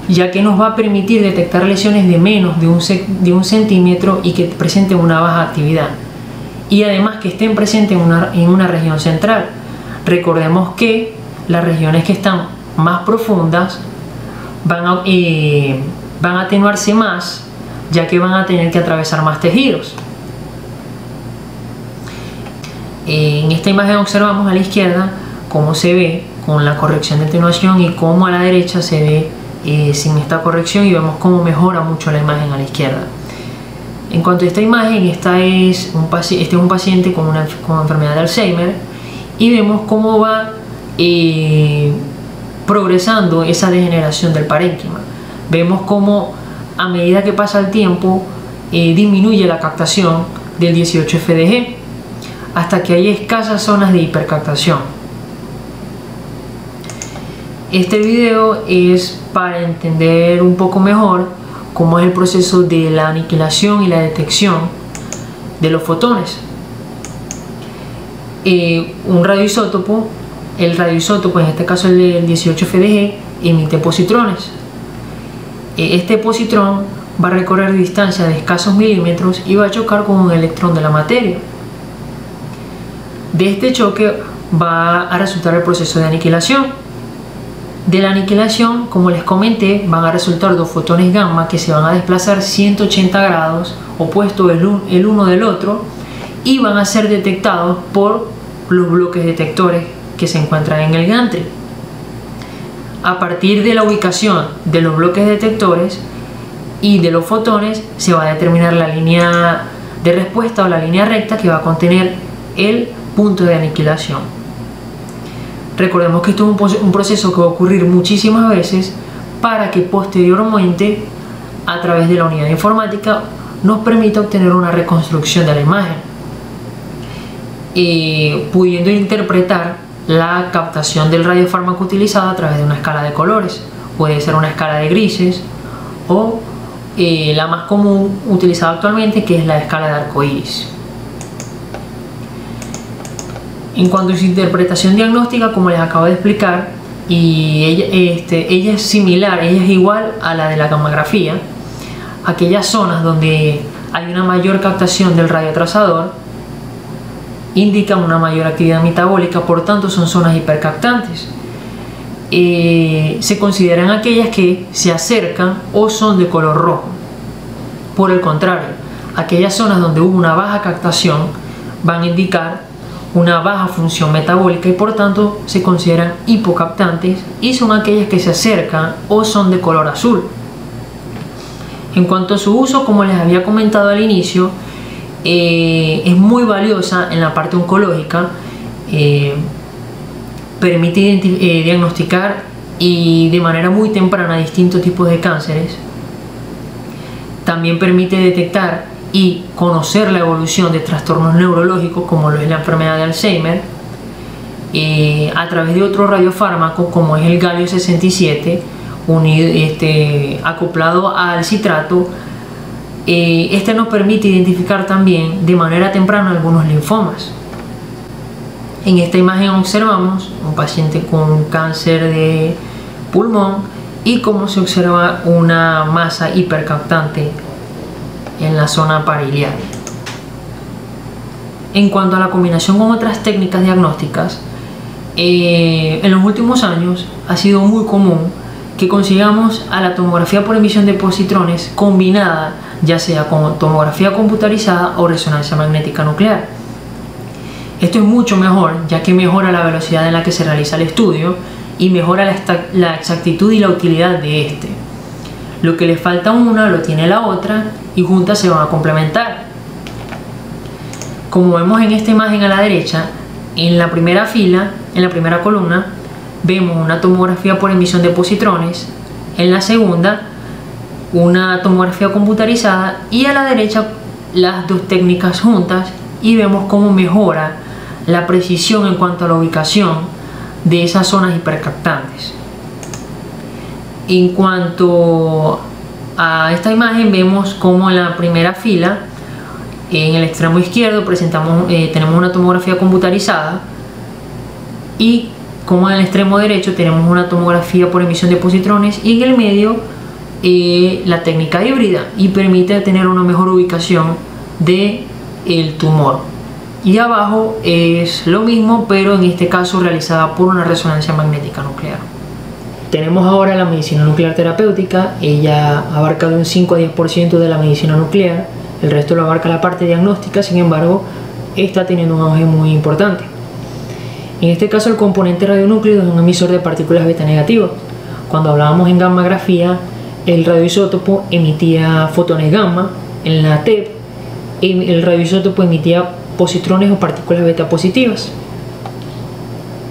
ya que nos va a permitir detectar lesiones de menos de un centímetro y que presenten una baja actividad, y además que estén presentes en una región central. Recordemos que las regiones que están más profundas van a atenuarse más, ya que van a tener que atravesar más tejidos. En esta imagen observamos a la izquierda cómo se ve con la corrección de atenuación y cómo a la derecha se ve sin esta corrección, y vemos cómo mejora mucho la imagen a la izquierda. En cuanto a esta imagen, este es un paciente con enfermedad de Alzheimer, y vemos cómo va progresando esa degeneración del parénquima. Vemos cómo a medida que pasa el tiempo disminuye la captación del 18-FDG hasta que hay escasas zonas de hipercaptación. Este video es para entender un poco mejor cómo es el proceso de la aniquilación y la detección de los fotones. Un radioisótopo, el radioisótopo, en este caso el 18-FDG, emite positrones. Este positrón va a recorrer distancias de escasos milímetros y va a chocar con un electrón de la materia. De este choque va a resultar el proceso de aniquilación. De la aniquilación, como les comenté, van a resultar dos fotones gamma que se van a desplazar 180 grados opuestos el uno del otro, y van a ser detectados por los bloques detectores que se encuentran en el gantry. A partir de la ubicación de los bloques detectores y de los fotones se va a determinar la línea de respuesta o la línea recta que va a contener el punto de aniquilación. Recordemos que esto es un proceso que va a ocurrir muchísimas veces para que posteriormente, a través de la unidad informática, nos permita obtener una reconstrucción de la imagen, pudiendo interpretar la captación del radiofármaco utilizado a través de una escala de colores. Puede ser una escala de grises o la más común utilizada actualmente, que es la escala de arco iris. En cuanto a su interpretación diagnóstica, como les acabo de explicar, ella es similar, ella es igual a la de la gammagrafía. Aquellas zonas donde hay una mayor captación del radioatrasador indican una mayor actividad metabólica, por tanto son zonas hipercaptantes. Se consideran aquellas que se acercan o son de color rojo. Por el contrario, aquellas zonas donde hubo una baja captación van a indicar una baja función metabólica y por tanto se consideran hipocaptantes, y son aquellas que se acercan o son de color azul. En cuanto a su uso, como les había comentado al inicio, es muy valiosa en la parte oncológica. Permite diagnosticar y de manera muy temprana distintos tipos de cánceres. También permite detectar y conocer la evolución de trastornos neurológicos como lo es la enfermedad de Alzheimer, a través de otro radiofármaco como es el galio 67 acoplado al citrato. Este nos permite identificar también de manera temprana algunos linfomas. En esta imagen observamos un paciente con cáncer de pulmón y cómo se observa una masa hipercaptante en la zona pariliar. En cuanto a la combinación con otras técnicas diagnósticas, en los últimos años ha sido muy común que consigamos a la tomografía por emisión de positrones combinada, ya sea con tomografía computarizada o resonancia magnética nuclear. Esto es mucho mejor, ya que mejora la velocidad en la que se realiza el estudio y mejora la exactitud y la utilidad de este. Lo que le falta a una lo tiene la otra y juntas se van a complementar. Como vemos en esta imagen a la derecha, en la primera fila, en la primera columna, vemos una tomografía por emisión de positrones, en la segunda una tomografía computarizada, y a la derecha las dos técnicas juntas, y vemos cómo mejora la precisión en cuanto a la ubicación de esas zonas hipercaptantes. En cuanto a esta imagen, vemos como en la primera fila, en el extremo izquierdo, tenemos una tomografía computarizada, y como en el extremo derecho tenemos una tomografía por emisión de positrones, y en el medio la técnica híbrida, y permite tener una mejor ubicación del tumor. Y abajo es lo mismo, pero en este caso realizada por una resonancia magnética nuclear. Tenemos ahora la medicina nuclear terapéutica. Ella abarca de un 5 a 10% de la medicina nuclear, el resto lo abarca la parte diagnóstica. Sin embargo, está teniendo un auge muy importante. En este caso, el componente radionúclido es un emisor de partículas beta negativas. Cuando hablábamos en gammagrafía, el radioisótopo emitía fotones gamma. En la TEP, el radioisótopo emitía positrones o partículas beta positivas.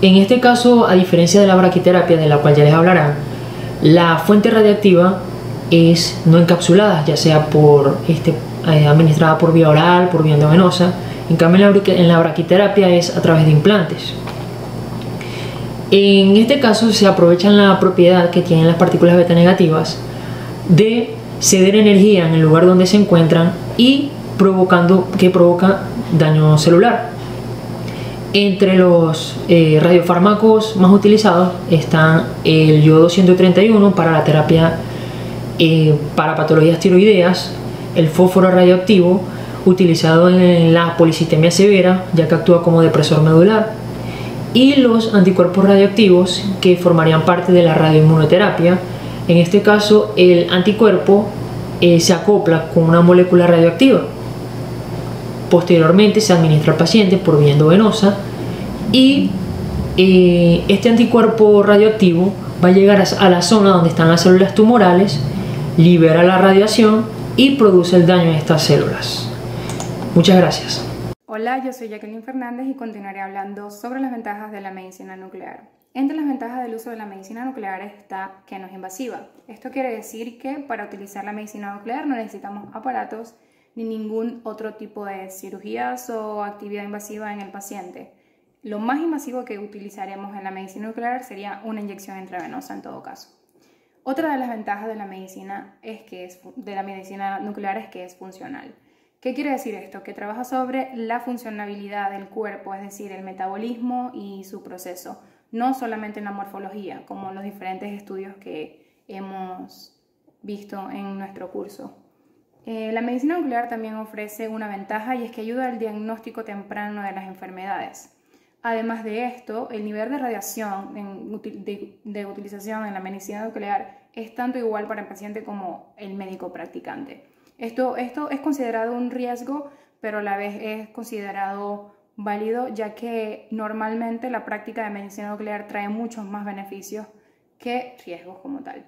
En este caso, a diferencia de la braquiterapia, de la cual ya les hablarán, la fuente radiactiva es no encapsulada, ya sea administrada por vía oral, por vía endovenosa. En cambio, en la braquiterapia es a través de implantes. En este caso se aprovechan la propiedad que tienen las partículas beta negativas de ceder energía en el lugar donde se encuentran y provoca daño celular. Entre los radiofármacos más utilizados están el yodo 131 para la terapia para patologías tiroideas, el fósforo radioactivo utilizado en la policitemia severa, ya que actúa como depresor medular, y los anticuerpos radioactivos, que formarían parte de la radioinmunoterapia. En este caso, el anticuerpo se acopla con una molécula radioactiva. Posteriormente se administra al paciente por vía endovenosa y este anticuerpo radioactivo va a llegar a la zona donde están las células tumorales, libera la radiación y produce el daño en estas células. Muchas gracias. Hola, yo soy Jacqueline Fernández y continuaré hablando sobre las ventajas de la medicina nuclear. Entre las ventajas del uso de la medicina nuclear está que no es invasiva. Esto quiere decir que para utilizar la medicina nuclear no necesitamos aparatos ni ningún otro tipo de cirugías o actividad invasiva en el paciente. Lo más invasivo que utilizaremos en la medicina nuclear sería una inyección intravenosa en todo caso. Otra de las ventajas de la medicina nuclear es que es funcional. ¿Qué quiere decir esto? Que trabaja sobre la funcionabilidad del cuerpo, es decir, el metabolismo y su proceso, no solamente en la morfología, como los diferentes estudios que hemos visto en nuestro curso. La medicina nuclear también ofrece una ventaja y es que ayuda al diagnóstico temprano de las enfermedades. Además de esto, el nivel de radiación de utilización en la medicina nuclear es tanto igual para el paciente como el médico practicante. Esto es considerado un riesgo, pero a la vez es considerado válido, ya que normalmente la práctica de medicina nuclear trae muchos más beneficios que riesgos como tal.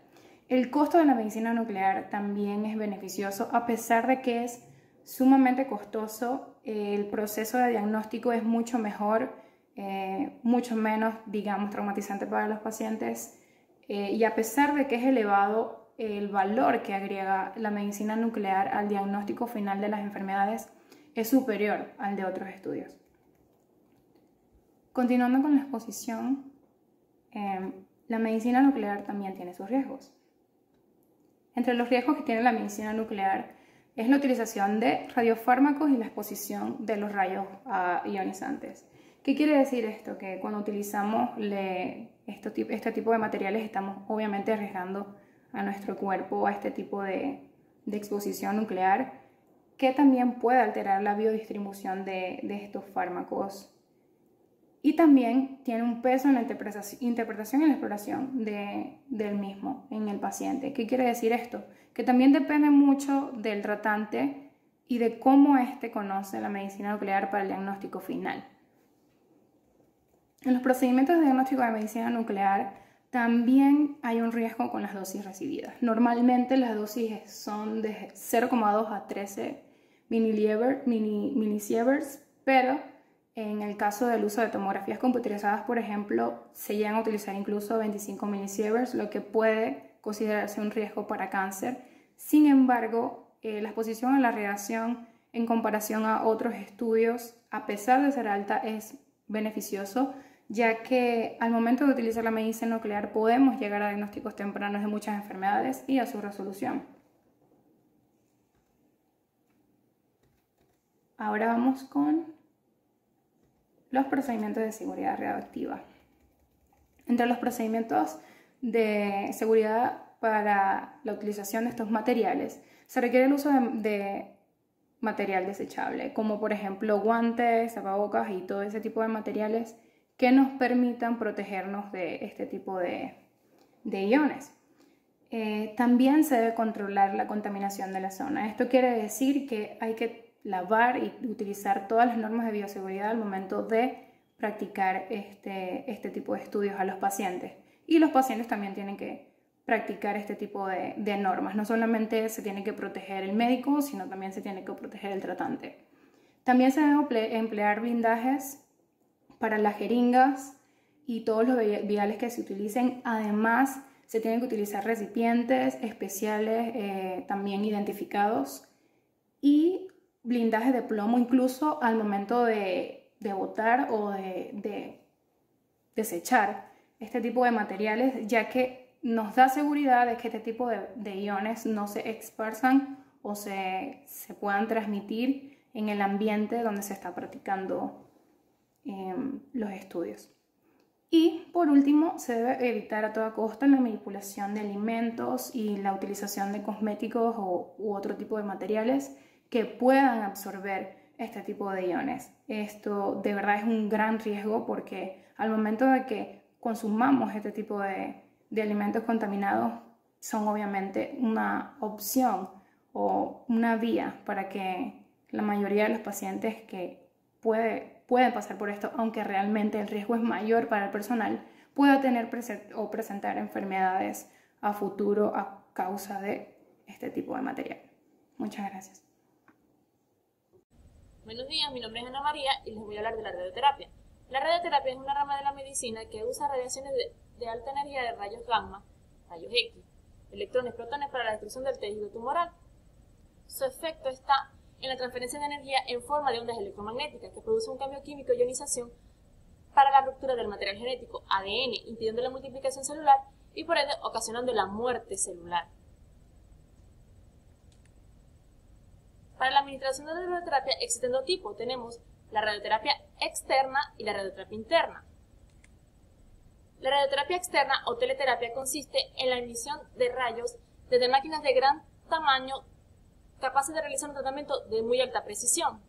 El costo de la medicina nuclear también es beneficioso, a pesar de que es sumamente costoso. El proceso de diagnóstico es mucho mejor, mucho menos, digamos, traumatizante para los pacientes, y a pesar de que es elevado el valor que agrega la medicina nuclear al diagnóstico final de las enfermedades, es superior al de otros estudios. Continuando con la exposición, la medicina nuclear también tiene sus riesgos. Entre los riesgos que tiene la medicina nuclear es la utilización de radiofármacos y la exposición de los rayos ionizantes. ¿Qué quiere decir esto? Que cuando utilizamos este tipo de materiales estamos obviamente arriesgando a nuestro cuerpo a este tipo de exposición nuclear, que también puede alterar la biodistribución de estos fármacos, y también tiene un peso en la interpretación y la exploración del mismo en el paciente. ¿Qué quiere decir esto? Que también depende mucho del tratante y de cómo éste conoce la medicina nuclear para el diagnóstico final. En los procedimientos de diagnóstico de medicina nuclear también hay un riesgo con las dosis recibidas. Normalmente las dosis son de 0,2 a 13 milisieverts, pero en el caso del uso de tomografías computarizadas, por ejemplo, se llegan a utilizar incluso 25 milisieverts, lo que puede considerarse un riesgo para cáncer. Sin embargo, la exposición a la radiación en comparación a otros estudios, a pesar de ser alta, es beneficioso, ya que al momento de utilizar la medicina nuclear podemos llegar a diagnósticos tempranos de muchas enfermedades y a su resolución. Ahora vamos con los procedimientos de seguridad radioactiva. Entre los procedimientos de seguridad para la utilización de estos materiales se requiere el uso de material desechable, como por ejemplo guantes, tapabocas y todo ese tipo de materiales que nos permitan protegernos de este tipo de iones. También se debe controlar la contaminación de la zona. Esto quiere decir que hay que lavar y utilizar todas las normas de bioseguridad al momento de practicar este tipo de estudios a los pacientes. Y los pacientes también tienen que practicar este tipo de normas. No solamente se tiene que proteger el médico, sino también se tiene que proteger el tratante. También se deben emplear blindajes para las jeringas y todos los viales que se utilicen. Además, se tienen que utilizar recipientes especiales también identificados y blindajes de plomo incluso al momento de botar o de desechar este tipo de materiales, ya que nos da seguridad de que este tipo de iones no se esparzan o se puedan transmitir en el ambiente donde se está practicando los estudios. Y por último, se debe evitar a toda costa la manipulación de alimentos y la utilización de cosméticos u otro tipo de materiales que puedan absorber este tipo de iones. Esto de verdad es un gran riesgo porque al momento de que consumamos este tipo de alimentos contaminados son obviamente una opción o una vía para que la mayoría de los pacientes que pueden pasar por esto, aunque realmente el riesgo es mayor para el personal, pueda tener o presentar enfermedades a futuro a causa de este tipo de material. Muchas gracias. Buenos días, mi nombre es Ana María y les voy a hablar de la radioterapia. La radioterapia es una rama de la medicina que usa radiaciones de alta energía de rayos gamma, rayos X, electrones, protones para la destrucción del tejido tumoral. Su efecto está en la transferencia de energía en forma de ondas electromagnéticas que producen un cambio químico y ionización para la ruptura del material genético, ADN, impidiendo la multiplicación celular y por ende ocasionando la muerte celular. Para la administración de la radioterapia existen dos tipos. Tenemos la radioterapia externa y la radioterapia interna. La radioterapia externa o teleterapia consiste en la emisión de rayos desde máquinas de gran tamaño capaces de realizar un tratamiento de muy alta precisión.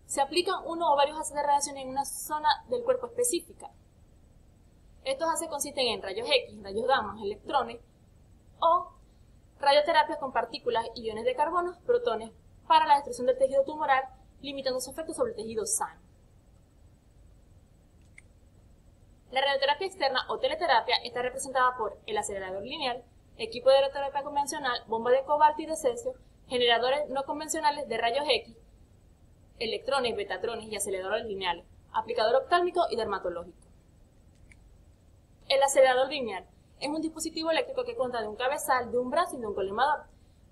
Se aplican uno o varios haces de radiación en una zona del cuerpo específica. Estos haces consisten en rayos X, rayos gamma, electrones o radioterapias con partículas, iones de carbono, protones para la destrucción del tejido tumoral, limitando su efecto sobre el tejido sano. La radioterapia externa o teleterapia está representada por el acelerador lineal, equipo de radioterapia convencional, bomba de cobalto y de cesio, generadores no convencionales de rayos X, electrones, betatrones y aceleradores lineales, aplicador oftálmico y dermatológico. El acelerador lineal es un dispositivo eléctrico que consta de un cabezal, de un brazo y de un colimador.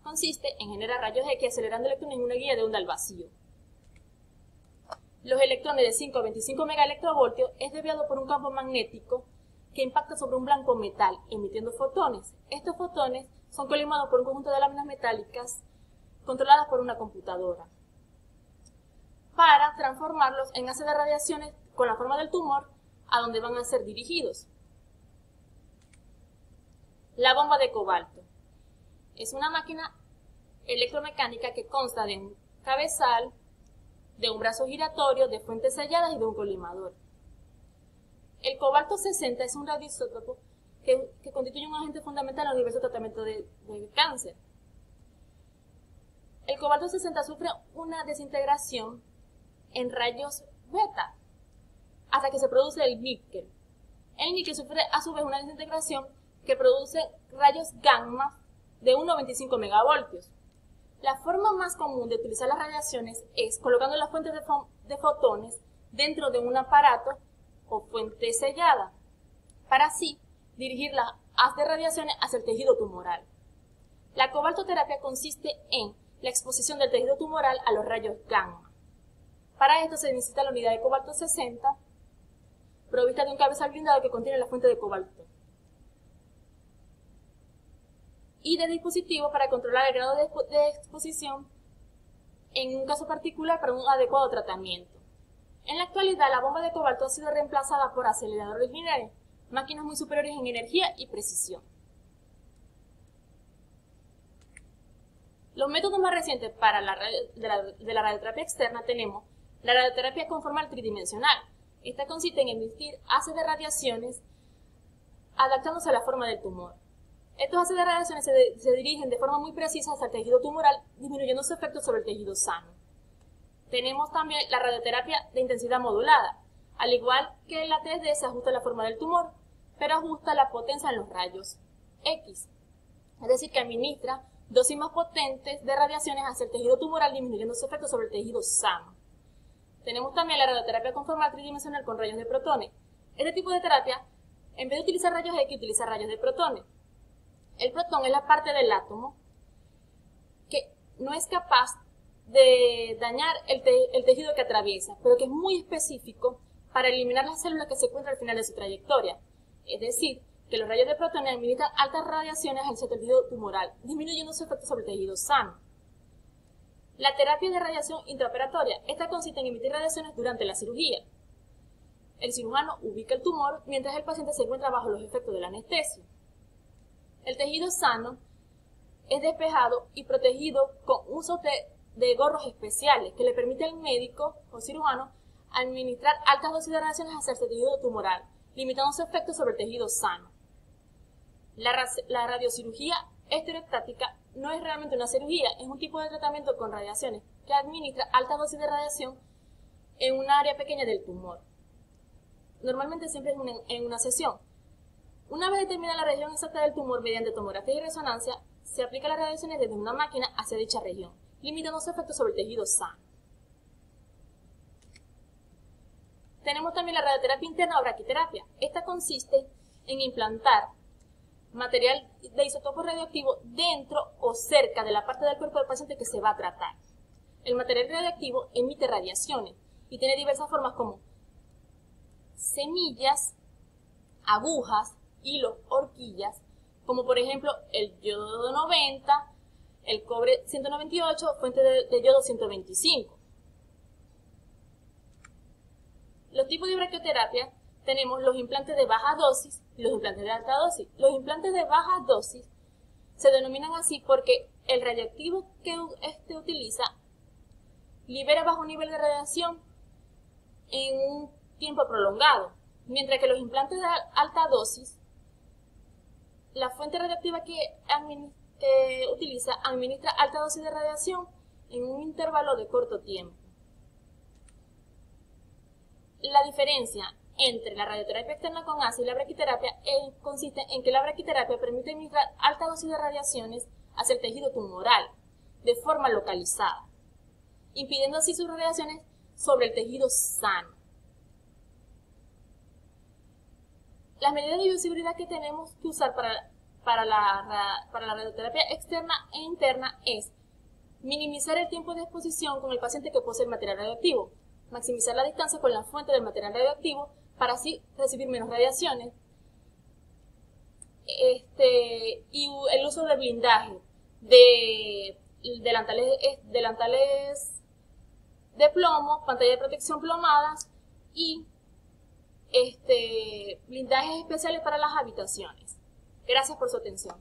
Consiste en generar rayos X acelerando electrones en una guía de onda al vacío. Los electrones de 5 a 25 megaelectrovoltios es desviado por un campo magnético que impacta sobre un blanco metal, emitiendo fotones. Estos fotones son colimados por un conjunto de láminas metálicas controladas por una computadora para transformarlos en haces de radiaciones con la forma del tumor a donde van a ser dirigidos. La bomba de cobalto es una máquina electromecánica que consta de un cabezal, de un brazo giratorio, de fuentes selladas y de un colimador. El cobalto 60 es un radioisótopo que constituye un agente fundamental en el universo de tratamiento de cáncer. El cobalto 60 sufre una desintegración en rayos beta hasta que se produce el níquel. El níquel sufre a su vez una desintegración que produce rayos gamma de 1 a 25 megavoltios. La forma más común de utilizar las radiaciones es colocando las fuentes de fotones dentro de un aparato o fuente sellada, para así dirigir las haz de radiaciones hacia el tejido tumoral. La cobaltoterapia consiste en la exposición del tejido tumoral a los rayos gamma. Para esto se necesita la unidad de cobalto 60, provista de un cabezal blindado que contiene la fuente de cobalto, y de dispositivo para controlar el grado de exposición en un caso particular para un adecuado tratamiento. En la actualidad, la bomba de cobalto ha sido reemplazada por aceleradores lineales, máquinas muy superiores en energía y precisión. Los métodos más recientes para de la radioterapia externa tenemos la radioterapia conformal tridimensional. Esta consiste en emitir haces de radiaciones adaptándose a la forma del tumor. Estos haces de radiaciones se dirigen de forma muy precisa hacia el tejido tumoral, disminuyendo su efecto sobre el tejido sano. Tenemos también la radioterapia de intensidad modulada. Al igual que la 3D, se ajusta la forma del tumor, pero ajusta la potencia en los rayos X. Es decir, que administra dosis más potentes de radiaciones hacia el tejido tumoral, disminuyendo su efecto sobre el tejido sano. Tenemos también la radioterapia conformal tridimensional con rayos de protones. Este tipo de terapia, en vez de utilizar rayos X, utiliza rayos de protones. El protón es la parte del átomo que no es capaz de dañar el tejido que atraviesa, pero que es muy específico para eliminar las células que se encuentran al final de su trayectoria. Es decir, que los rayos de protones administran altas radiaciones hacia el tejido tumoral, disminuyendo su efecto sobre el tejido sano. La terapia de radiación intraoperatoria. Esta consiste en emitir radiaciones durante la cirugía. El cirujano ubica el tumor mientras el paciente se encuentra bajo los efectos de la anestesia. El tejido sano es despejado y protegido con uso de gorros especiales que le permite al médico o cirujano administrar altas dosis de radiaciones hacia el tejido tumoral, limitando su efecto sobre el tejido sano. La radiocirugía estereostática no es realmente una cirugía, es un tipo de tratamiento con radiaciones que administra altas dosis de radiación en un área pequeña del tumor. Normalmente siempre es en una sesión. Una vez determinada la región exacta del tumor mediante tomografía y resonancia, se aplica las radiaciones desde una máquina hacia dicha región, limitando su efecto sobre el tejido sano. Tenemos también la radioterapia interna o braquiterapia. Esta consiste en implantar material de isótopo radioactivo dentro o cerca de la parte del cuerpo del paciente que se va a tratar. El material radioactivo emite radiaciones y tiene diversas formas como semillas, agujas, hilos, horquillas, como por ejemplo el yodo 90, el cobre 198, fuente de yodo 125. Los tipos de braquioterapia tenemos los implantes de baja dosis y los implantes de alta dosis. Los implantes de baja dosis se denominan así porque el radioactivo que utiliza libera bajo nivel de radiación en un tiempo prolongado, mientras que los implantes de alta dosis, la fuente radioactiva que utiliza administra alta dosis de radiación en un intervalo de corto tiempo. La diferencia entre la radioterapia externa con ácido y la braquiterapia consiste en que la braquiterapia permite administrar alta dosis de radiaciones hacia el tejido tumoral de forma localizada, impidiendo así sus radiaciones sobre el tejido sano. Las medidas de bioseguridad que tenemos que usar para la radioterapia externa e interna es minimizar el tiempo de exposición con el paciente que posee el material radioactivo, maximizar la distancia con la fuente del material radioactivo para así recibir menos radiaciones, y el uso de blindaje de delantales de plomo, pantalla de protección plomadas y blindajes especiales para las habitaciones. Gracias por su atención.